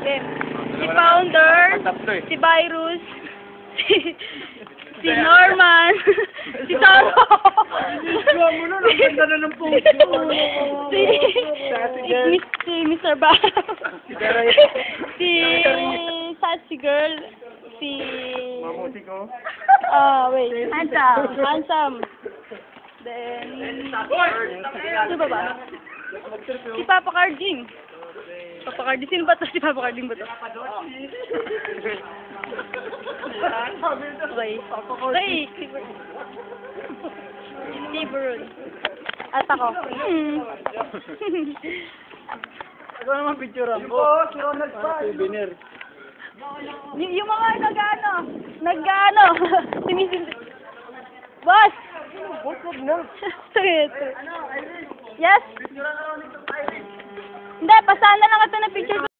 Okay. Si Founder, si Virus, si Norman, si Taro, si Mr. Ba, si Sassy Girl, si wait, Handsome. Then, sino ba? Si Papa Carding. Papa Carding, sino ba to? Si Papa Carding ba to? Okay. Si Burun. At ako. Ako naman picturean ko. Souvenir. Yung mga nag-ano, boss! Boss, wag na. Yes? Hindi, pasahan na lang ito na picture.